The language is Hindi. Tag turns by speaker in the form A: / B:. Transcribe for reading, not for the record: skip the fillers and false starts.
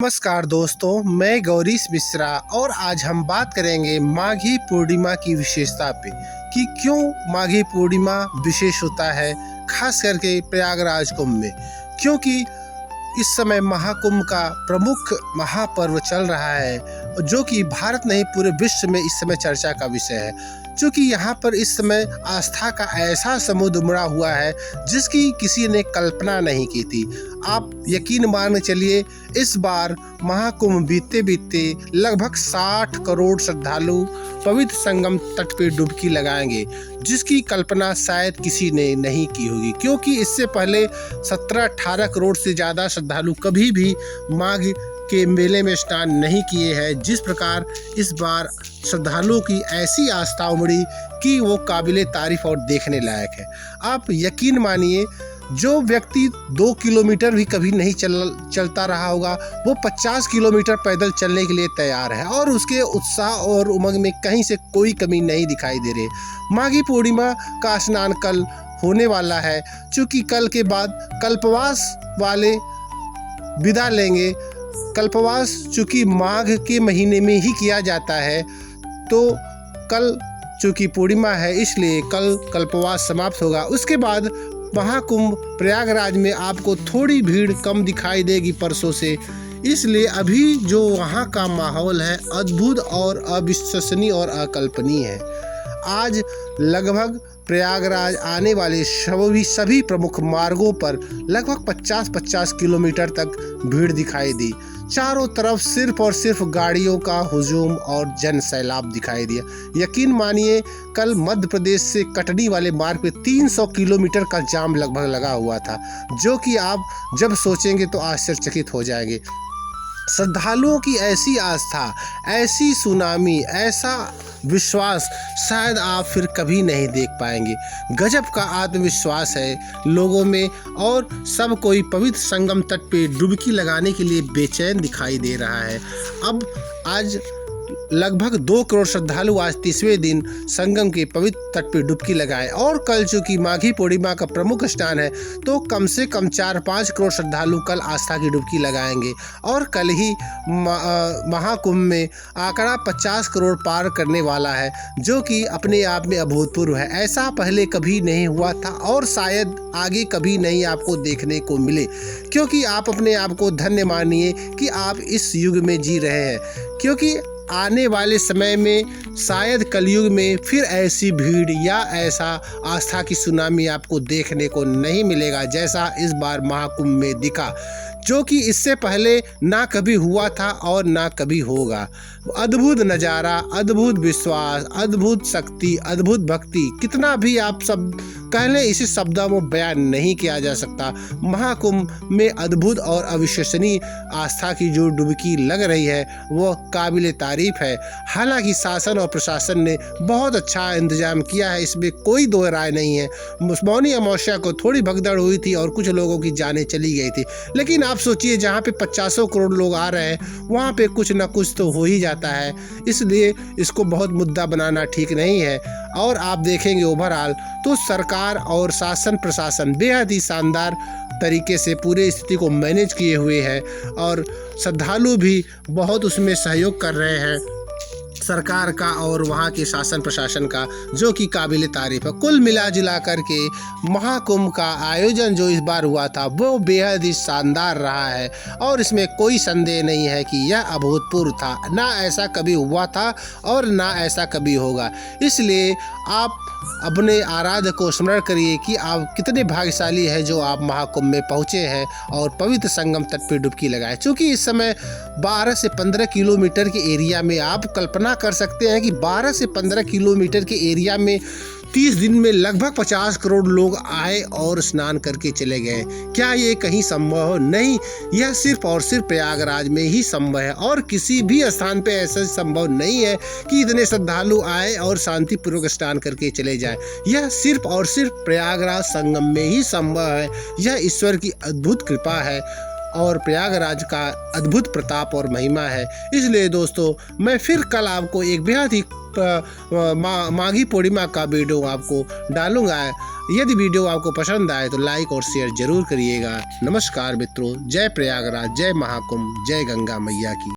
A: नमस्कार दोस्तों, मैं गौरीश मिश्रा और आज हम बात करेंगे माघी पूर्णिमा की विशेषता पे कि क्यों माघी पूर्णिमा विशेष होता है, खास करके प्रयागराज कुंभ में। क्योंकि इस समय महाकुंभ का प्रमुख महापर्व चल रहा है जो कि भारत नहीं पूरे विश्व में इस समय चर्चा का विषय है। क्योंकि यहाँ पर इस समय आस्था का ऐसा समुद्र उमड़ा हुआ है जिसकी किसी ने कल्पना नहीं की थी। आप यकीन मान चलिए, इस बार महाकुंभ बीतते बीतते लगभग 60 करोड़ श्रद्धालु पवित्र संगम तट पर डुबकी लगाएंगे, जिसकी कल्पना शायद किसी ने नहीं की होगी। क्योंकि इससे पहले 17-18 करोड़ से ज़्यादा श्रद्धालु कभी भी माघ के मेले में स्नान नहीं किए हैं। जिस प्रकार इस बार श्रद्धालुओं की ऐसी आस्था उमड़ी कि वो काबिले तारीफ और देखने लायक है। आप यकीन मानिए, जो व्यक्ति 2 किलोमीटर भी कभी नहीं चलता रहा होगा, वो 50 किलोमीटर पैदल चलने के लिए तैयार है और उसके उत्साह और उमंग में कहीं से कोई कमी नहीं दिखाई दे रही। माघी पूर्णिमा का स्नान कल होने वाला है। चूँकि कल के बाद कल्पवास वाले विदा लेंगे। कल्पवास चूँकि माघ के महीने में ही किया जाता है, तो कल चूँकि पूर्णिमा है इसलिए कल कल्पवास समाप्त होगा। उसके बाद महाकुंभ प्रयागराज में आपको थोड़ी भीड़ कम दिखाई देगी परसों से। इसलिए अभी जो वहाँ का माहौल है अद्भुत और अविश्वसनीय और अकल्पनीय है। आज लगभग प्रयागराज आने वाले सभी प्रमुख मार्गों पर लगभग 50-50 किलोमीटर तक भीड़ दिखाई दी। चारों तरफ सिर्फ और सिर्फ गाड़ियों का हुजूम और जन सैलाब दिखाई दिया। यकीन मानिए, कल मध्य प्रदेश से कटनी वाले मार्ग पे 300 किलोमीटर का जाम लगभग लगा हुआ था, जो कि आप जब सोचेंगे तो आश्चर्यचकित हो जाएंगे। श्रद्धालुओं की ऐसी आस्था, ऐसी सुनामी, ऐसा विश्वास शायद आप फिर कभी नहीं देख पाएंगे। गजब का आत्मविश्वास है लोगों में और सब कोई पवित्र संगम तट पे डुबकी लगाने के लिए बेचैन दिखाई दे रहा है। अब आज लगभग 2 करोड़ श्रद्धालु आज 30वें दिन संगम के पवित्र तट पर डुबकी लगाए और कल चूँकि माघी पूर्णिमा का प्रमुख स्नान है, तो कम से कम 4-5 करोड़ श्रद्धालु कल आस्था की डुबकी लगाएंगे और कल ही महाकुंभ में आंकड़ा 50 करोड़ पार करने वाला है, जो कि अपने आप में अभूतपूर्व है। ऐसा पहले कभी नहीं हुआ था और शायद आगे कभी नहीं आपको देखने को मिले। क्योंकि आप अपने आप को धन्य मानिए कि आप इस युग में जी रहे हैं। क्योंकि आने वाले समय में शायद कलयुग में फिर ऐसी भीड़ या ऐसा आस्था की सुनामी आपको देखने को नहीं मिलेगा जैसा इस बार महाकुंभ में दिखा, जो कि इससे पहले ना कभी हुआ था और ना कभी होगा। अद्भुत नज़ारा, अद्भुत विश्वास, अद्भुत शक्ति, अद्भुत भक्ति, कितना भी आप सब कह लें, इसे शब्दों में बयान नहीं किया जा सकता। महाकुंभ में अद्भुत और अविश्वसनीय आस्था की जो डुबकी लग रही है वो काबिले तारीफ है। हालांकि शासन और प्रशासन ने बहुत अच्छा इंतजाम किया है, इसमें कोई दो राय नहीं है। मौनी अमावस्या को थोड़ी भगदड़ हुई थी और कुछ लोगों की जानें चली गई थी, लेकिन आप सोचिए, जहाँ पे 50 करोड़ लोग आ रहे हैं वहाँ पे कुछ ना कुछ तो हो ही जाता है। इसलिए इसको बहुत मुद्दा बनाना ठीक नहीं है। और आप देखेंगे ओवरऑल तो सरकार और शासन प्रशासन बेहद ही शानदार तरीके से पूरे स्थिति को मैनेज किए हुए हैं और श्रद्धालु भी बहुत उसमें सहयोग कर रहे हैं सरकार का और वहाँ के शासन प्रशासन का, जो कि काबिल तारीफ है। कुल मिला जुला करके महाकुंभ का आयोजन जो इस बार हुआ था वो बेहद ही शानदार रहा है और इसमें कोई संदेह नहीं है कि यह अभूतपूर्व था। ना ऐसा कभी हुआ था और ना ऐसा कभी होगा। इसलिए आप अपने आराध्य को स्मरण करिए कि आप कितने भाग्यशाली हैं जो आप महाकुंभ में पहुँचे हैं और पवित्र संगम तट पर डुबकी लगाए। क्योंकि इस समय 12 से 15 किलोमीटर के एरिया में आप कल्पना कर सकते हैं कि 12 से 15 किलोमीटर के एरिया में 30 दिन में लगभग 50 करोड़ लोग आए और स्नान करके चले गए। क्या ये कहीं संभव हो? नहीं, यह सिर्फ और सिर्फ प्रयागराज में ही संभव है और किसी भी स्थान पे ऐसा संभव नहीं है कि इतने श्रद्धालु आए और शांतिपूर्वक स्नान करके चले जाएं। यह सिर्फ और सिर्फ प्रयागराज संगम में ही संभव है। यह ईश्वर की अद्भुत कृपा है और प्रयागराज का अद्भुत प्रताप और महिमा है। इसलिए दोस्तों, मैं फिर कल आपको एक बेहद ही माघी पूर्णिमा का वीडियो आपको डालूंगा। यदि वीडियो आपको पसंद आए तो लाइक और शेयर जरूर करिएगा। नमस्कार मित्रों, जय प्रयागराज, जय महाकुंभ, जय गंगा मैया की।